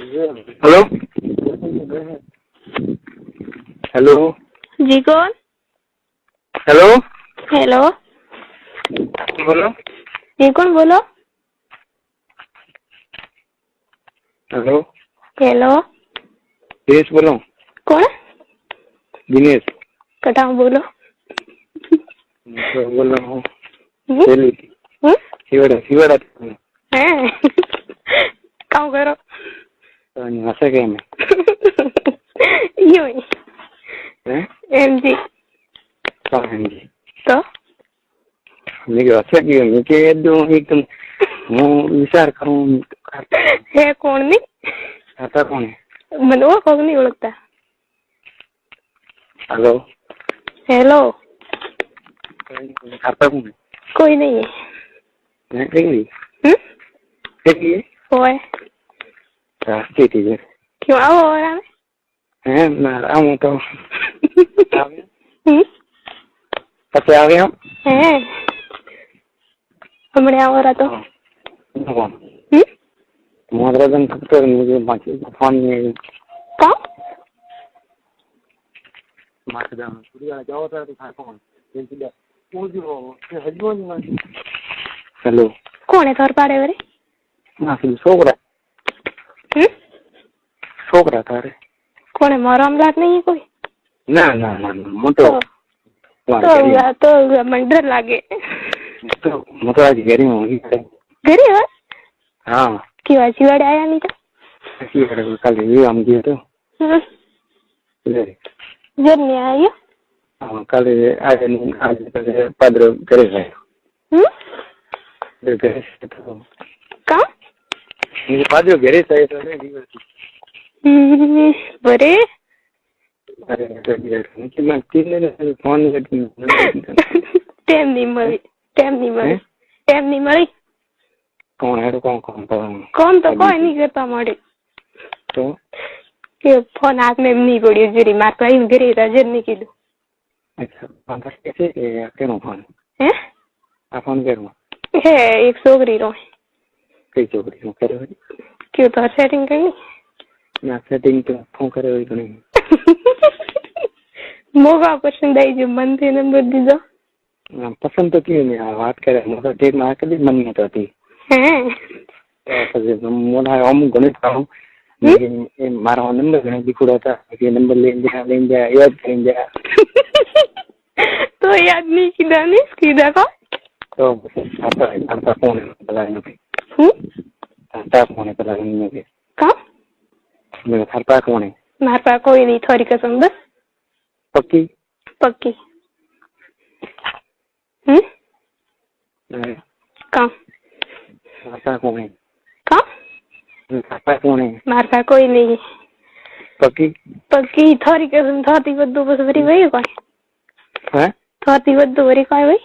Hello hello जी कौन? Hello hello बोलो जी कौन बोलो? हेलो हेलो दिनेश बोलो कौन? दिनेश कटाऊ बोलो। तो बोल रहा हूँ हम्म? शिवड़ा हैं? काम करो हंसा क्या मैं यूं ही एम जी जी तो मैं हंसा क्यों मैं क्या एकदम હું વિચાર કરું હે કોણ ની ખાતા કોણ મને ઓળખો કે નહીં ઓળખતા? हेलो હેલો खाता કોણ કોઈ નહીં मैं कहीं कहीं હોય रास्ते थी जर क्यों आओ और आवे हैं मैं आऊँ तो हम्म पता आ गया हैं हमने आओ रहा तो मोहरदन फक्तर मुझे बाकी फोन में कौन मारदा पूरी वाला जाओ तो था कौन जल्दी वो जो हजमोन में हेलो कौन है तोर पाड़े वाले? ना फिर छोकरा था रे कौन है? मारो अमलात नहीं है कोई? ना ना ना मोटो तो मन डर लागे तो मोटो आज घरी में होगी घरी है हाँ क्यों आज वाड़े आया नहीं था? ऐसी कल ये हम गए तो जब नहीं आया हाँ कल आज कल पादर करे गए घरे से तो कहाँ? मुझे पादर घरे से तो बरे अरे तो मैं 3 दिन फोन टाइम नहीं मरी कौन है तो कौन तो कोई नहीं करता मारे तो कि फोन हाथ में नहीं पड़ी जुरी मार कहीं गिरी रजर नहीं किलो अच्छा फोन कैसे क्यों फोन है आप फोन करूँ है एक सोगरी रो कई छोकरी हूँ करे हुई क्यों तो सेटिंग करनी ना सेटिंग तो फोन करे हुई तो नहीं मोगा पसंद आई जो मन थे नंबर दीजो पसंद तो क्यों नहीं बात करे मतलब ठीक ना कभी मन नहीं करती है मोना हम गणित खाऊं लेकिन मारा नंबर गणित दिखुड़ा था ये नंबर ले जा याद करें जा तो याद नहीं किदा को तो आता फोन पलाने पे आता फोन पलाने पे का मेरा थरपा कौन है मार पा कोई नहीं थोड़ी कसम बस पक्की का आता कौन है का थरपा कौन है मार पा कोई नहीं पक्की थोड़ी कसम थोड़ी बद्दू बस भरी वही कोई हैं थोड़ी बद्दू भरी कोई वही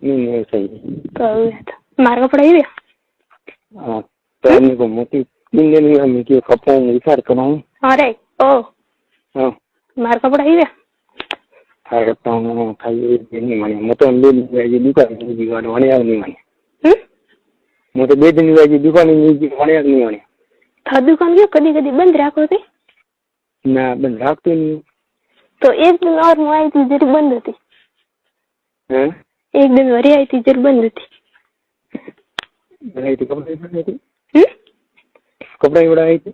नहीं सही तो मार का पढ़ाई भी हाँ तो हमने को मोटी 3 दिन में हम क्यों कपड़ों में विचार करूँ अरे ओ हाँ मार का पढ़ाई भी खाई करता हूँ खाई नहीं माने मैं तो 2 दिन में दुकान में जीवन होने वाली नहीं माने मैं तो 2 दिन में दुकान में जीवन होने नहीं माने था दुकान क्यों कभी बंद रखो थे ना बंद रखते नहीं तो एक दिन और मैं आई थी जरी बंद थी हैं एक दिन वरी आई थी जरी बंद थी बनाई थी कपड़े उड़ाई थी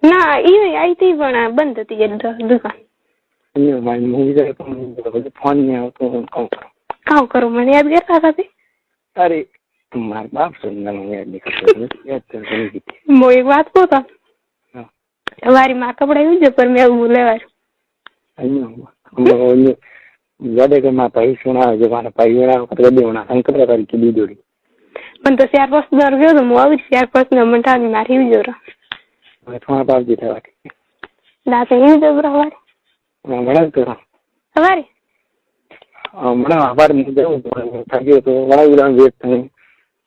ना ये आई थी बना बंद थी ये दुकान नहीं माने मूवी तो फोन में आओ तो काम करो मैंने याद करता था अरे तुम्हारे बाप सुनना मैं याद नहीं करता याद कर रही थी वो एक बात को था हमारी माँ का पढ़ाई जो पर मैं बोले वार ज्यादा के माँ भाई सुना जो मारा भाई बना कर दे होना अंकल का की दी जोड़ी मन तो 4-5 दर गयो तो मुआ भी 4-5 नंबर था मारी भी जोरा मैं तुम्हारा बाप जी था दाते ही जब रहा बड़ा तो हमारे बड़ा आभार मुझे था तो बड़ा उड़ान वेट था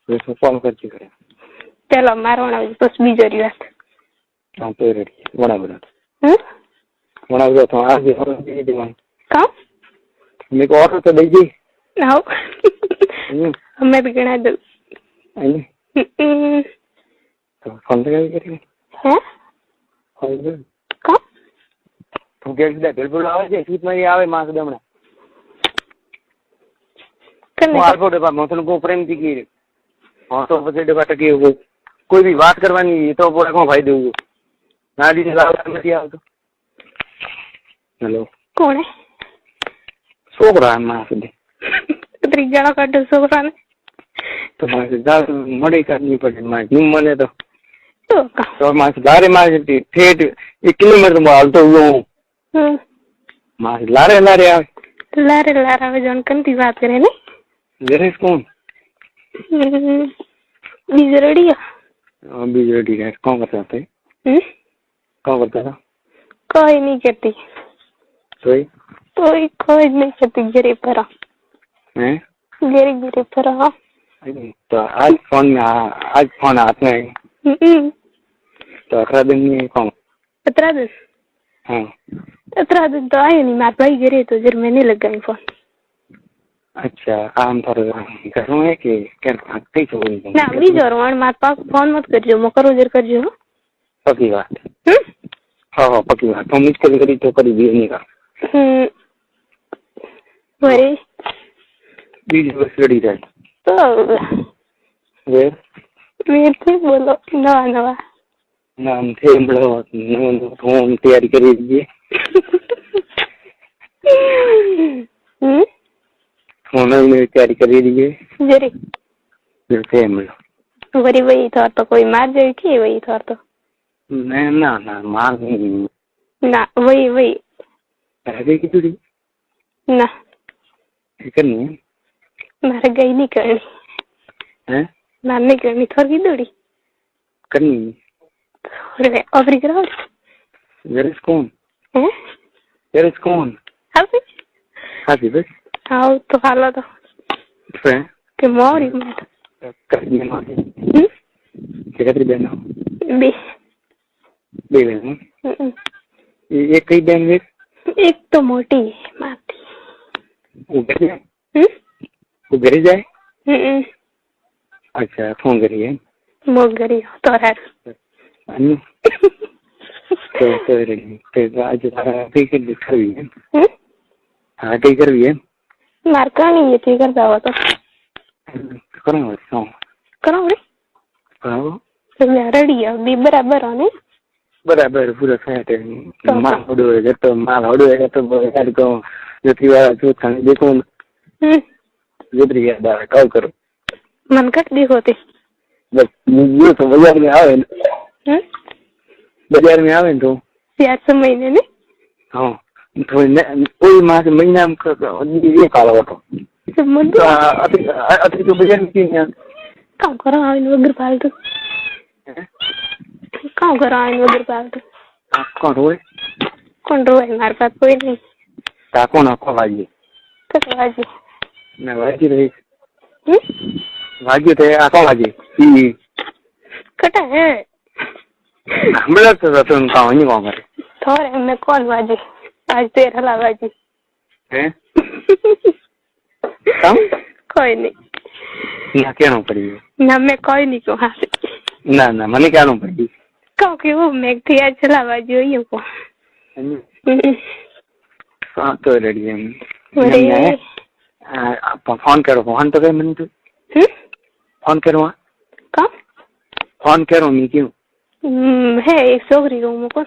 तो फोन करके करे चलो मारो ना बस भी जोरी बात हां तो रेडी बड़ा तो आज और दे दीवान का मेरे को और तो दे दी आओ हमें भी गणा दो तो फोन लगा के हैं કા તું કે ભેલપુર આવે છે સીટમાં આવે માસ દમણા હું આલ્ફો ડબ્બા મોતન કો પ્રેમથી કી હા તો પછી ડબ્બા ટકી કોઈ બી વાત કરવાની તો પોડા કોણ ફાયદો દેવું ના દીધે નથી આવતો. હેલો કોણે છોકરા માં સુધી 30 જણા કાઢો છોકરાને તો મળે કાઢવી પડે મારે મને તો મારે લારે મારે ઠેઠ 1 કિલોમીટર હાલતો હું મારે લારે લારે આવે જોન કંતી વાત કરે ને જરેશ કોણ બીજો રેડી બીજો રેડી કોણ કરતા હતા કોણ કરતા હતા કોઈ નહીં કરતી કોઈ નહીં કરતી ઘરે પર ઘરે પર હા तो आज फोन हाथ में है तो 18 दिन में कौन 18 दिन हाँ 18 दिन तो आए नहीं मार भाई गिरे तो जर मैंने लगाई फोन. अच्छा आम थोड़ा घरों है कि क्या कहीं से बोल ना बीजो रोण मार पास फोन मत करजो मो करो जर करजो पक्की बात हाँ पक्की बात तो मिस करी तो करी भी नहीं का वरे बीज बस रेडी जाए तो वीर से बोलो नवा नाम थे हम तैयारी कर दीजिए में तैयारी कर दीजिए जरी फिर हम लोग वरी वही था तो कोई मार जाए कि वही था तो ना मार नहीं ना वही रह गई की ना करनी है मारे गई नहीं करनी हैं मार नहीं करनी थोड़ी दौड़ी करनी थोड़े ऑफरी कराओ जरेस कौन हैं जरेस कौन हाथी बस हाँ तो हालो तो फिर के मोरी मत करनी है कितनी बहन हो बे बहन एक कई बहन है एक तो मोटी है माती वो घर जाए अच्छा फोन करिए मोग करी तो यार तो आज कई करवी है हाँ कई करवी है मारका नहीं ये थी करता हुआ तो करो रे तो रेडी है भी बराबर हो नहीं बराबर पूरा सेट है माल होड़ो है तो माल होड़ो है तो यार को जो थी वाला जो खाने देखो गुजरी गया कॉल करो मन कट दी होती बस ये तो बाजार में आवे तो यार सब महीने ने हाँ तो कोई मास महीना में ये काला होतो सब मुद्दे अति तो बाजार में क्यों काम करो आइन वगर पालतू काम करो आइन वगर पालतू कौन रोए हमारे पास कोई नहीं ताको ना को वाजी तो वाजी ना वाजी रही वाजी थे आको वाजी ई कटा है हमला तो तुम काम नहीं करे थोड़े मैं कौन वाजी आज तेर हला वाजी हैं कम कोई नहीं ना क्या ना पड़ी ना मैं कोई नहीं को हाँ ना मने क्या ना पड़ी क्योंकि वो मैं थी आज चला वाजी हुई हूँ को हाँ तो रेडी है आप फोन करो फोन तो कहीं मैंने तो फोन करो कहाँ फोन करो मैं क्यों है एक छोकरी को मुझको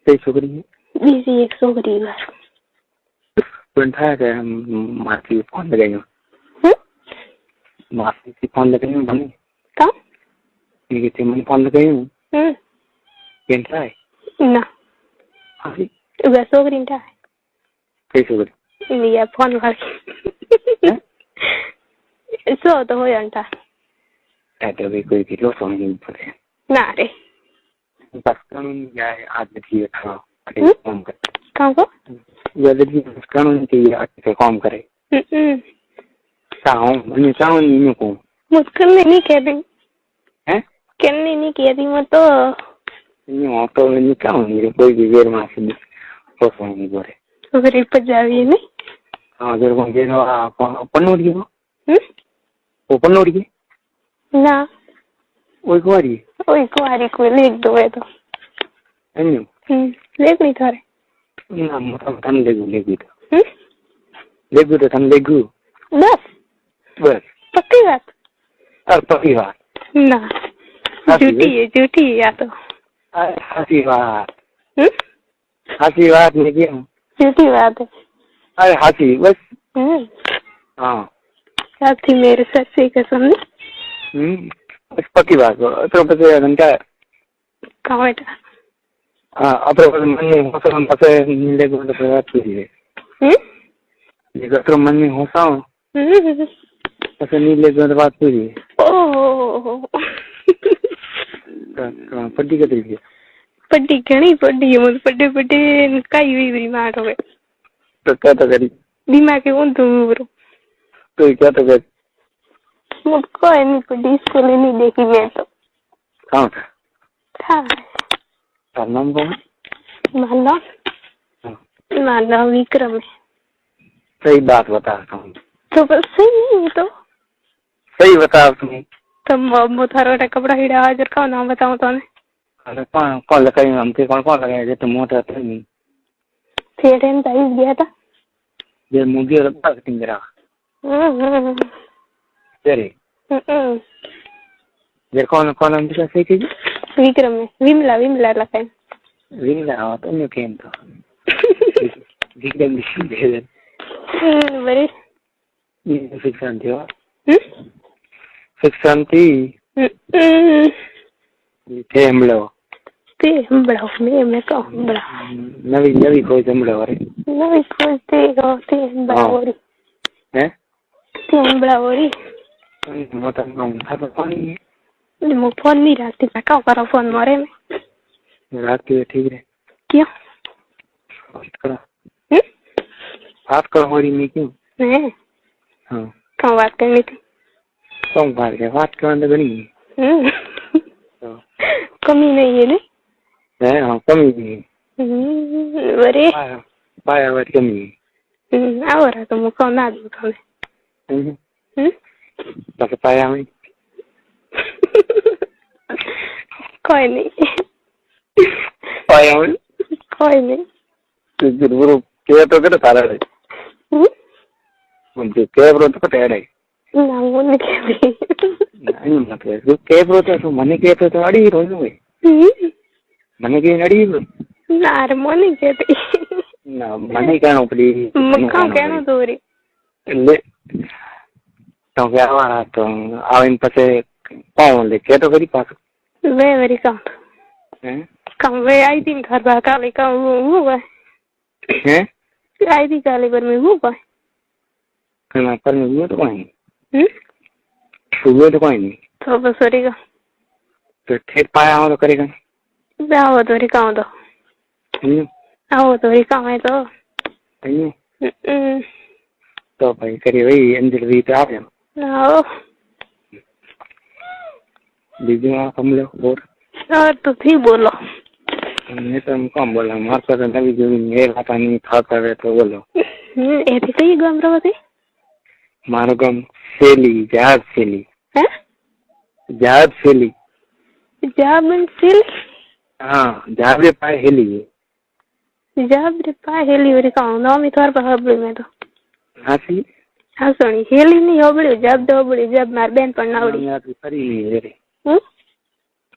कई छोकरी है बीजी एक छोकरी बार था कि मासी फोन लगाई हूँ मासी की फोन लगाई हूँ बनी कहाँ ये थे मैंने फोन लगाई हूँ कैसा है ना हाँ वह छोकरी था कई छोकरी ये फोन कर सो तो हो जाता तो भी कोई भी लो फोन नहीं पड़े ना रे बस कानून जाए आज भी था काम कर काम को यदि कानून चाहिए आज से काम करे चाहूँ मैंने चाहूँ नहीं को मुश्किल नहीं कहती हैं कहने नहीं कहती मैं तो नहीं हो तो नहीं क्या होंगे कोई भी वेर मार से हो सोएंगे बोले तो फिर इप जावी नहीं हाँ जब वो ये ना पन्नोड़ी हो वो पन्नोड़ी ना वो कुआरी कोई ले दो है तो अन्यू लेग नहीं थारे ना मोटा तन लेगू तो हम्म लेगू तो तन लेगू बस पक्की बात और पक्की बात ना झूठी है या तो हाथी बात नहीं क्या झूठी बात है अरे हाथी बस हाँ क्या थी मेरे सर से कसम बस पक्की बात तो पता घंटा कहाँ बेटा हाँ अपने मन में होसा हम पता मिले को तो बात कीजिए ये अगर मन में होसा हो पता नहीं ले को बात कीजिए ओह पट्टी का तरीके पट्टी घनी पट्टी है मुझे पट्टी कई हुई दिमाग में तो क्या तो करी दिमाग के कौन तुम ब्रो तो क्या तो कर मुझको नहीं पट्टी स्कूल नहीं देखी मैं तो कहाँ था था नाम कौन मानव विक्रम है सही बात बता तुम तो बस सही है तो सही बता तुम तुम थारो कपड़ा हिड़ा हाजिर का नाम बताऊं तो अरे कौन लगाई हमसे कौन लगाया तो मोटा था नहीं थिएटर में तारीफ गया था ये मूवी और मार्केटिंग करा तेरे ये कौन हम तो सही चीज विक्रम में विमला लगाए विमला तो नहीं केम तो विक्रम दे बड़े ये फिक्सन थी ते हमलो मैं कहूँ बड़ा नवी खोज हमलो रे नवी खोज ते बड़ा ओरी हैं ते बड़ा ओरी मोटा कौन था तो कौन है मो फोन नहीं रखती मैं क्या करो फोन मारे में रात के ठीक है क्या बात करो हो रही नहीं क्यों नहीं हाँ कहाँ बात करनी थी कौन बात करने तो नहीं कमी नहीं है नहीं हाँ कमी नहीं है बरे पाया बात कमी है आओ रहा तो मुझको ना दो तुम्हें बस पाया में कोई नहीं पाया में कोई नहीं तो जरूर क्या तो कर तारा रे मुझे क्या ब्रो तो कटे रे ना वो नहीं नहीं मतलब जो क्या ब्रो तो मने क्या तो अड़ी रोज में मने के अड़ी ना रे मने कहती ना मने कहनो पड़ी मक्का कहनो तो रे ले तो क्या हुआ तो आविन पसे कौन ले क्या तो करी पास वे वेरी कम वे आई थी घर बाका लेका वो हैं आई थी काले पर में वो करना पर में वो तो कोई वो तो कोई नहीं तो बस करेगा तो ठेठ पाया हो तो करेगा आओ तो रिका हो तो आओ तो रिका है तो तो भाई करिए भाई अंजल भी तो आप आओ दीदी आप हम लोग और तो थी बोलो मैं तो कम बोला मार कर नवी जो मेल आता नहीं था करे तो बोलो ऐसे कई गम रहो मारो गम सेली जहाज सेली हैं जहाज सेली जाबन सेली हाँ जहाज पाए हेली जब रे पाए हेली और का ना मी तोर पर हबड़ी में तो हासी हाँ सुनी हेली नहीं हबड़ी जब दो बड़ी जब मार बहन पर नावड़ी यार फरी नहीं है रे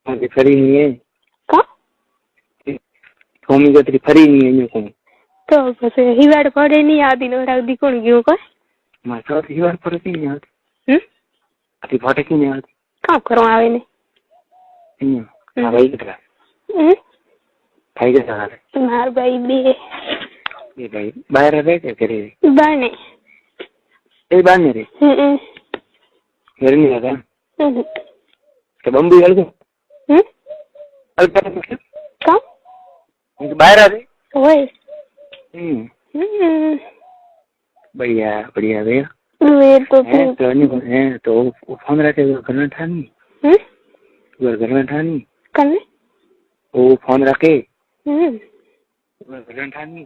अभी फरी नहीं है का थोमी गतरी फरी नहीं है न्यू तो बस हिवाड़ पड़े नहीं आदि नो राव दी कोण गयो को मैं तो हिवाड़ पड़े नहीं आती अति फटे की नहीं आती का करो आवे ने भाई कितना भाई कितना मार भाई बे ये भाई बाहर रहे क्या करे बाने ए बाने रे मेरे नहीं आता तो बम्बी हल गए हल कर का बाहर आ रहे ओए बढ़िया बढ़िया भैया वे तो है तो फोन रखे घर में ठानी घर में ठानी कने वो फोन रखे घर में ठानी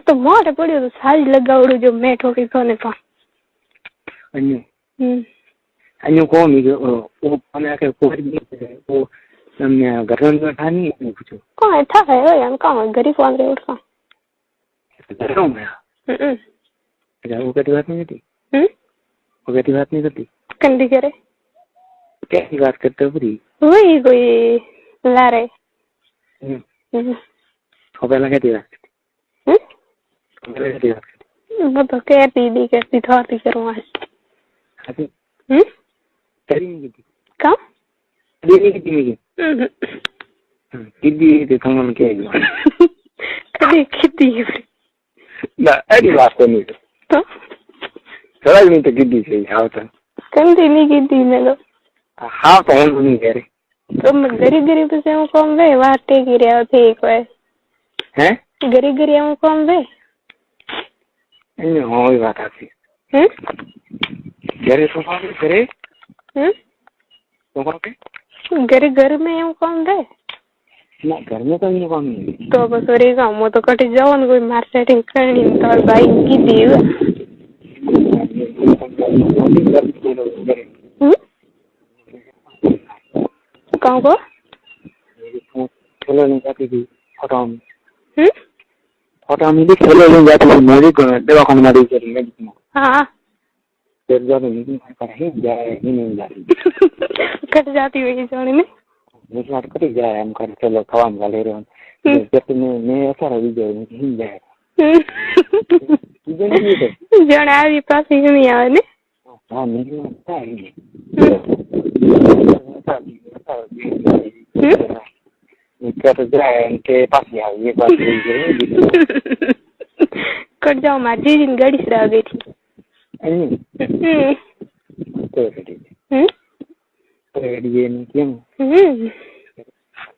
तो मारे पड़ियो तो सारी लगावड़ो जो मैं ठोकी सोने पा अन्यू अन्यू कौन वो फोन रखे वो તમને ઘરનું બેઠા નહીં પૂછો કોણ થાય હોય એમ કામ ગરીબ વાંદરે ઉઠવા ઘરનું મેં વગેરે વાત નહીં કરતી વગેરે વાત નહીં કરતી કંડી કરે ક્યાંની વાત કરતો પૂરી હોય કોઈ લારે પેલા ક્યાંથી વાત કરતી પેલા ક્યાંથી વાત કરતી હું તો કહેતી દી કરતી થોતી કરવા કરી કીધી કામ કીધી કીધી તમને કે કદી કીધી ના એની વાત તો નહીં તો થોડા નહીં તો કીધી છે આવતા કંડી નહીં કીધી મેં તો હા તો હું નહીં કરે તો ગરીબ ગરીબ પછી હું કોમ વે વાત ટેકી રહ્યા થઈ કોઈ હે ગરીબ ગરીબ હું કોમ વે એને હોય વાત આપી ઘરે સોફા ઘરે સોફા કે ઘરે ઘર में એવું કોમ વે ના ઘરમાં તો એનું કામ નહીં તો બસ રે ગામ તો કટી જવાનું કોઈ માર સેટિંગ કરણી તો ભાઈ કીધી કહું કો ખેલો નહીં જાતી હતી ફોટામાં ફોટામાં ખેલો નહીં જાતી હતી મોડી દવાખાનામાં રહી કરી મેડિકલમાં हाँ कट जाती हुई जोड़ी में कटी जाए हम कर चलो खवाम का ले रहे मैं ऐसा रही जाए हिल जाए जण આવી પાસે નહીં આવે ને હા મેં कर जाए के पास ये बात कट जाओ मार जी गाड़ी से आ गई थी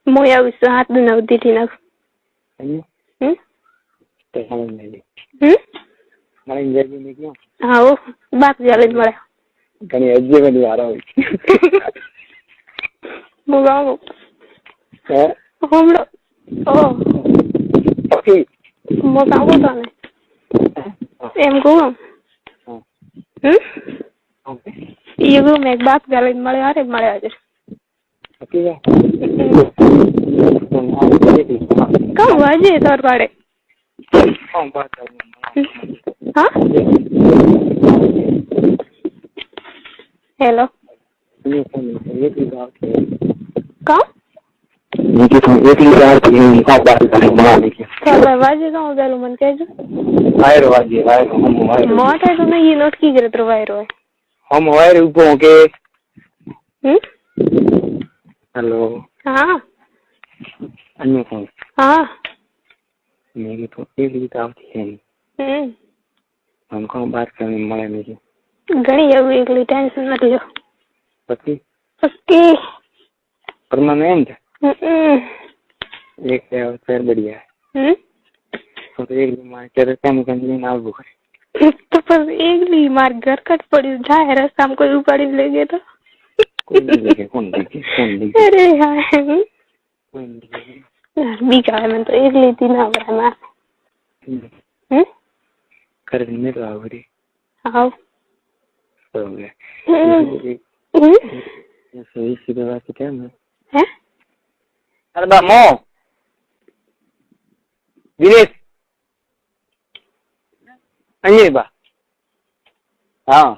मोया उस हाथ में नवती थी ना हाँ वो बात जाले मरा कहीं अज्जे में नहीं आ रहा मुगाओ हम लोग ओ ओके मुगाओ तो नहीं एम को ये वो मैं बात जाले मरे आ रहे मरे आज ओके कब वाजे तोर पाड़े हाँ बात हाँ हेलो ये की बात है कौन मुझे तो एक बार थी का बात करने बना ली तो वाजे कहाँ उधर मन के जो वायर हम वायर मोटा है तो मैं ये नोट की जरूरत वायर है हम वायर ऊपर के हेलो हाँ अन्य कौन हाँ मेरी तो एक किताब थी हमको बात करने मरे मेरी घनी है एक ली टेंशन मत लो पक्की पक्की परमानेंट एक फिर बढ़िया है तो एक मार्केट काम करने ना वो तो पर एक ली मार घर कट पड़ी जाए रास्ता में कोई ऊपर ले गए तो कौन देखे अरे यार बीका है मैं तो एक ली थी ना बड़ा मैं कर में तो आवरी आओ हो गया सही सीधे बात क्या मैं हैं अरे बा मो दिनेश अये बा हाँ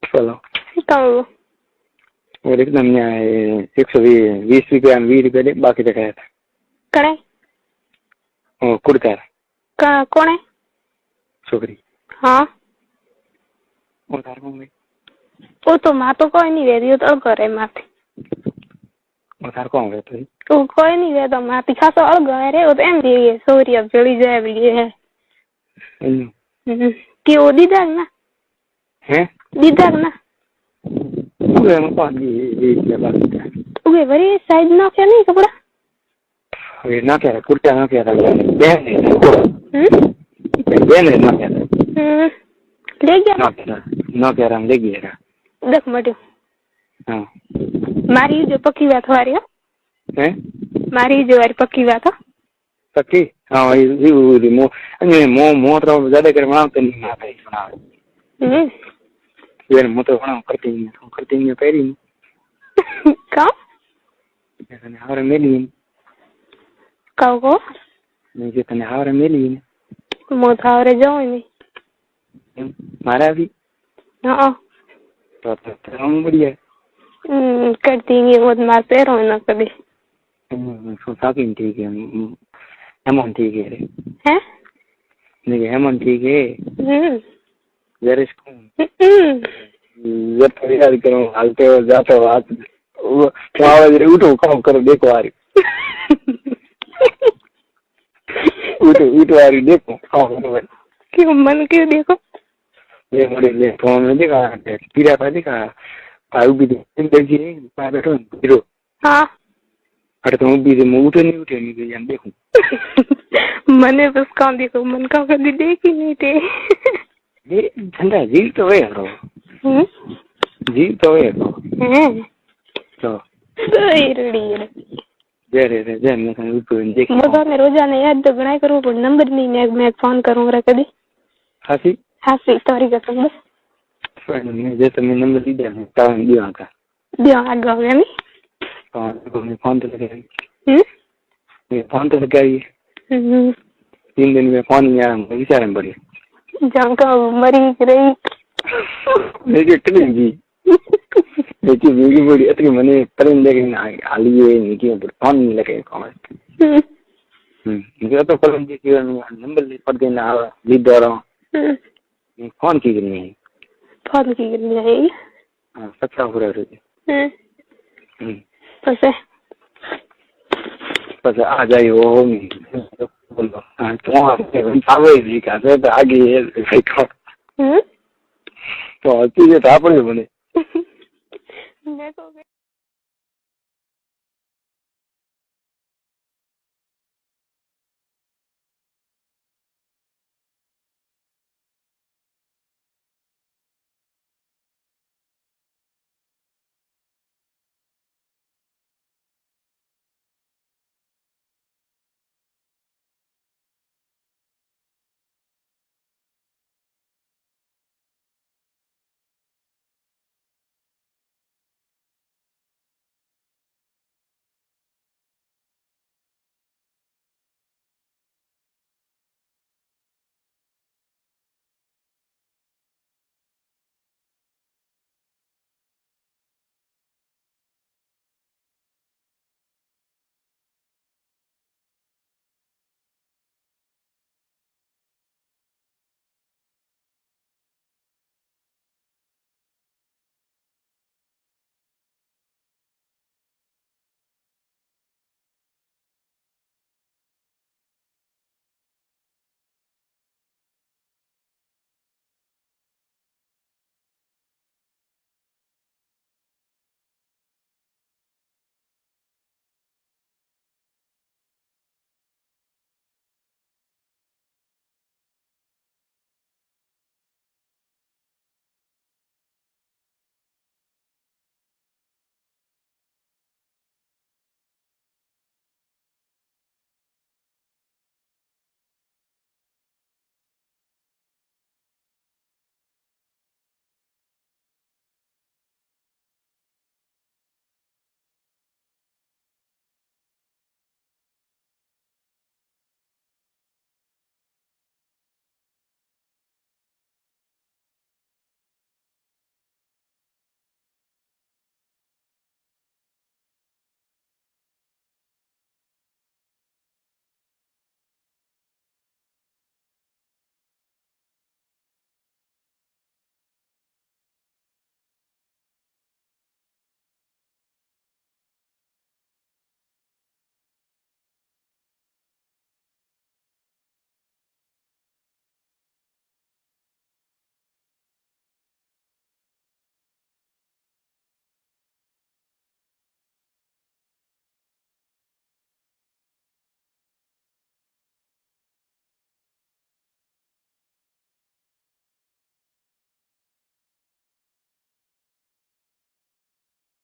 चलो तो वो एकदम 120 रुपया 20 रुपया दे बाकी तो क्या था कने ओ कुर्ता का कौन है छोकरी हाँ और तार कौन वो तो माँ तो कोई नहीं रहती तो घर है माथे और तार कौन है तो कोई नहीं रहता माथी खासा और घर है वो तो एम भी सॉरी अब चली जाए भी है कि वो दीदार ना हैं दीदार ना वो हम कौन ये बात है वो बड़ी साइज ना क्या नहीं कपड़ा ये ना क्या कुर्ता ना क्या बहन है ना क्या ले गया ना क्या रंग ले गया देख मटू हाँ मारी जो पक्की बात हमारी हैं मारी जो वारी पक्की बात है पक्की हाँ ये मो तो ज्यादा कर बनाते नहीं आता है बनावे ये मो तो बना करती नहीं पहली કા તને હાવરે મેલી કાવ કો મેં જે તને હાવરે મેલી મો થાવરે જાવ ને મારા આવી હા તો हम बढ़िया करती है वो मार पैरों ना कभी શું સાકી ઠીક है हेमन ठीक है हैं नहीं हेमन ठीक है जरा इसको जब थोड़ी याद करो हालते हो जाते हो हाथ वो आवाज उठो काम करो देखो आ रही उठो आ रही देखो काम करो क्यों मन क्यों देखो ये बड़े ले फोन में देखा पीरा था देखा आयु भी देखिए पाए बैठो हीरो हाँ अरे तुम भी उठे नहीं तो जान देखो मैंने बस काम देखो मन का कभी देखी नहीं थे ये ठंडा जीव तो है रो जीव तो है तो रेडी जरे जरे मैं कहीं ऊपर देख मजा में रोजाना याद तो गणाय करो पर नंबर नहीं मैं फोन करूंगा कभी हासी हासी तोरी कसम बस मैं जैसे मैं नंबर दी दिया काम दिया का आगे हो गया नहीं मैं फोन तो लगाई मैं फोन तो लगाई 3 दिन में फोन नहीं आया मुझे विचार में पड़ी जानका मरी रही मेरी इतनी जी देखिए मेरी बड़ी इतनी मैंने परिंदे के आलिए निकी ऊपर फोन नहीं लगे कॉमेंट मुझे तो परिंदे के नंबर ले पड़ देना लीड दे रहा हूँ फोन की करनी है फोन की करनी है हाँ सच्चा हो रहा है बस आ जाइए वो बोलो हाँ तो आवे जी का तो आगे तो चीजें तो आप बने